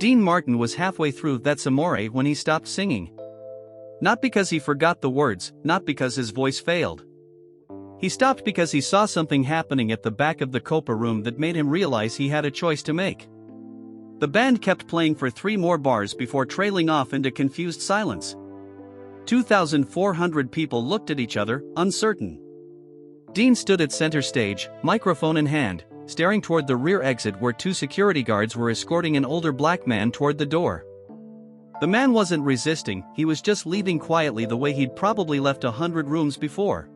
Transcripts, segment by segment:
Dean Martin was halfway through That's Amore when he stopped singing. Not because he forgot the words, not because his voice failed. He stopped because he saw something happening at the back of the Copa room that made him realize he had a choice to make. The band kept playing for 3 more bars before trailing off into confused silence. 2,400 people looked at each other, uncertain. Dean stood at center stage, microphone in hand, staring toward the rear exit where 2 security guards were escorting an older black man toward the door. The man wasn't resisting, he was just leaving quietly the way he'd probably left 100 rooms before.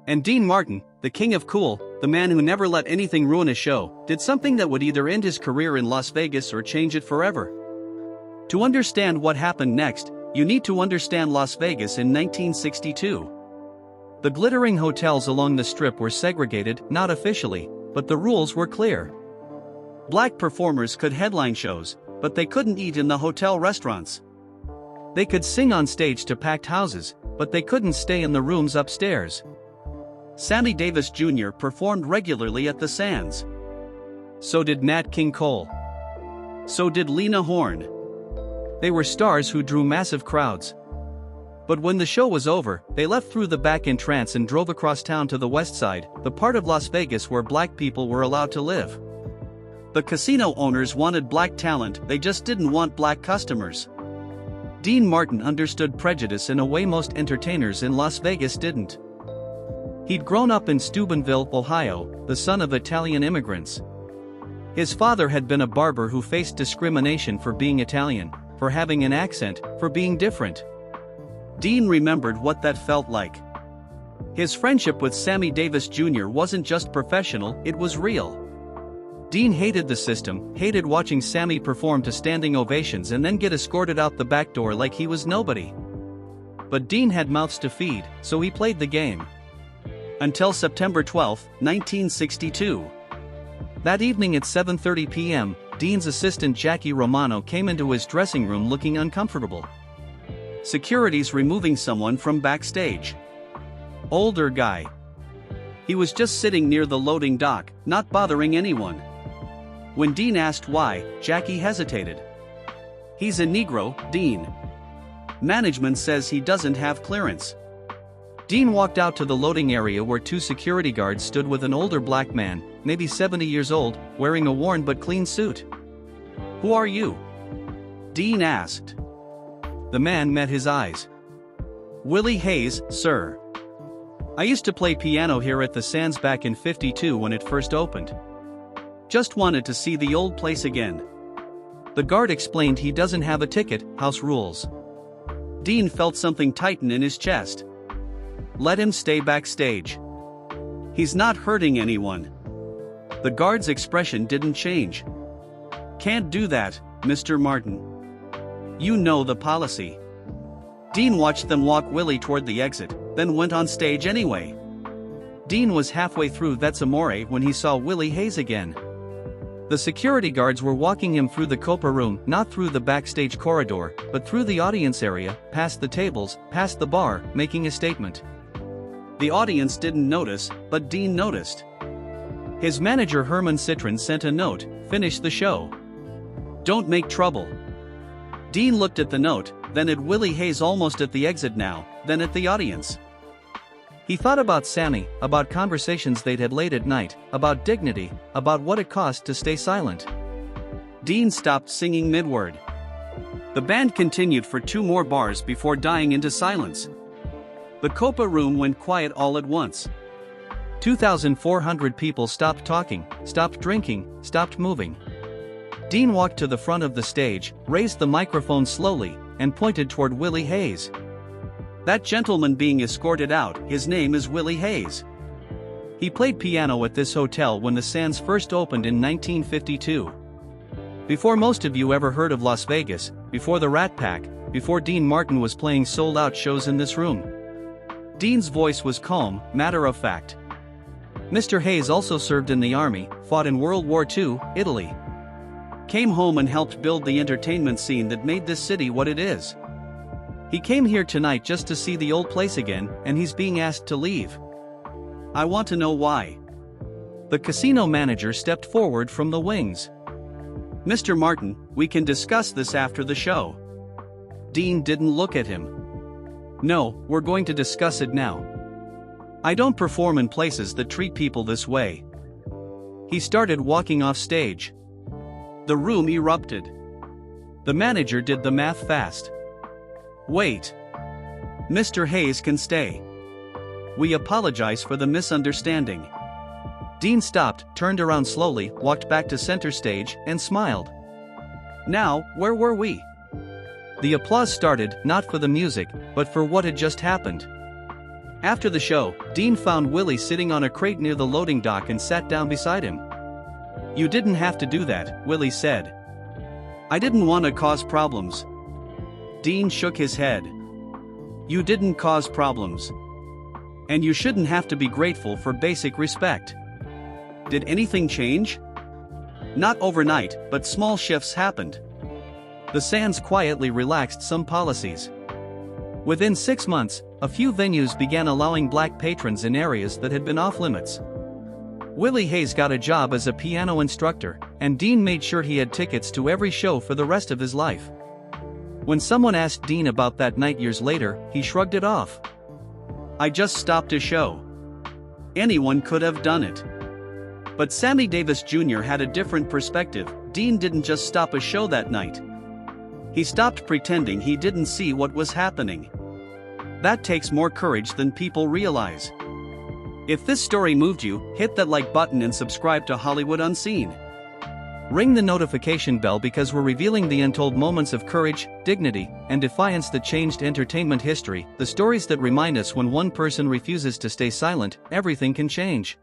And Dean Martin, the king of cool, the man who never let anything ruin a show, did something that would either end his career in Las Vegas or change it forever. To understand what happened next, you need to understand Las Vegas in 1962. The glittering hotels along the Strip were segregated, not officially, but the rules were clear. Black performers could headline shows, but they couldn't eat in the hotel restaurants. They could sing on stage to packed houses, but they couldn't stay in the rooms upstairs. Sammy Davis Jr. performed regularly at the Sands. So did Nat King Cole. So did Lena Horne. They were stars who drew massive crowds. But when the show was over, they left through the back entrance and drove across town to the west side, the part of Las Vegas where black people were allowed to live. The casino owners wanted black talent, they just didn't want black customers. Dean Martin understood prejudice in a way most entertainers in Las Vegas didn't. He'd grown up in Steubenville, Ohio, the son of Italian immigrants. His father had been a barber who faced discrimination for being Italian, for having an accent, for being different. Dean remembered what that felt like. His friendship with Sammy Davis Jr. wasn't just professional, it was real. Dean hated the system, hated watching Sammy perform to standing ovations and then get escorted out the back door like he was nobody. But Dean had mouths to feed, so he played the game. Until September 12, 1962. That evening at 7:30 p.m., Dean's assistant Jackie Romano came into his dressing room looking uncomfortable. Security's removing someone from backstage. Older guy. He was just sitting near the loading dock, not bothering anyone. When Dean asked why, Jackie hesitated. He's a Negro, Dean. Management says he doesn't have clearance. Dean walked out to the loading area where 2 security guards stood with an older black man, maybe 70 years old, wearing a worn but clean suit. "Who are you?" Dean asked. The man met his eyes. "Willie Hayes, sir. I used to play piano here at the Sands back in '52 when it first opened. Just wanted to see the old place again." The guard explained he doesn't have a ticket, house rules. Dean felt something tighten in his chest. Let him stay backstage. He's not hurting anyone. The guard's expression didn't change. "Can't do that, Mr. Martin. You know the policy." Dean watched them walk Willie toward the exit, then went on stage anyway. Dean was halfway through That's Amore when he saw Willie Hayes again. The security guards were walking him through the Copa room, not through the backstage corridor, but through the audience area, past the tables, past the bar, making a statement. The audience didn't notice, but Dean noticed. His manager Herman Citron sent a note, "Finish the show. Don't make trouble." Dean looked at the note, then at Willie Hayes almost at the exit now, then at the audience. He thought about Sammy, about conversations they'd had late at night, about dignity, about what it cost to stay silent. Dean stopped singing mid-word. The band continued for 2 more bars before dying into silence. The Copa room went quiet all at once. 2,400 people stopped talking, stopped drinking, stopped moving. Dean walked to the front of the stage, raised the microphone slowly, and pointed toward Willie Hayes. "That gentleman being escorted out, his name is Willie Hayes. He played piano at this hotel when the Sands first opened in 1952. Before most of you ever heard of Las Vegas, before the Rat Pack, before Dean Martin was playing sold-out shows in this room." Dean's voice was calm, matter-of-fact. Mr. Hayes also served in the army, fought in World War II, Italy. Came home and helped build the entertainment scene that made this city what it is. He came here tonight just to see the old place again, and he's being asked to leave. I want to know why. The casino manager stepped forward from the wings. "Mr. Martin, we can discuss this after the show." Dean didn't look at him. "No, we're going to discuss it now. I don't perform in places that treat people this way." He started walking off stage. The room erupted. The manager did the math fast. "Wait. Mr. Hayes can stay. We apologize for the misunderstanding." Dean stopped, turned around slowly, walked back to center stage, and smiled. Now, where were we? The applause started, not for the music, but for what had just happened. After the show, Dean found Willie sitting on a crate near the loading dock and sat down beside him. "You didn't have to do that," Willie said. "I didn't want to cause problems." Dean shook his head. "You didn't cause problems. And you shouldn't have to be grateful for basic respect." "Did anything change?" "Not overnight, but small shifts happened. The Sands quietly relaxed some policies. Within 6 months, a few venues began allowing black patrons in areas that had been off-limits. Willie Hayes got a job as a piano instructor, and Dean made sure he had tickets to every show for the rest of his life. When someone asked Dean about that night years later, he shrugged it off. "I just stopped a show. Anyone could have done it." But Sammy Davis Jr. had a different perspective. Dean didn't just stop a show that night. He stopped pretending he didn't see what was happening. That takes more courage than people realize. If this story moved you, hit that like button and subscribe to Hollywood Unseen. Ring the notification bell because we're revealing the untold moments of courage, dignity, and defiance that changed entertainment history, the stories that remind us when one person refuses to stay silent, everything can change.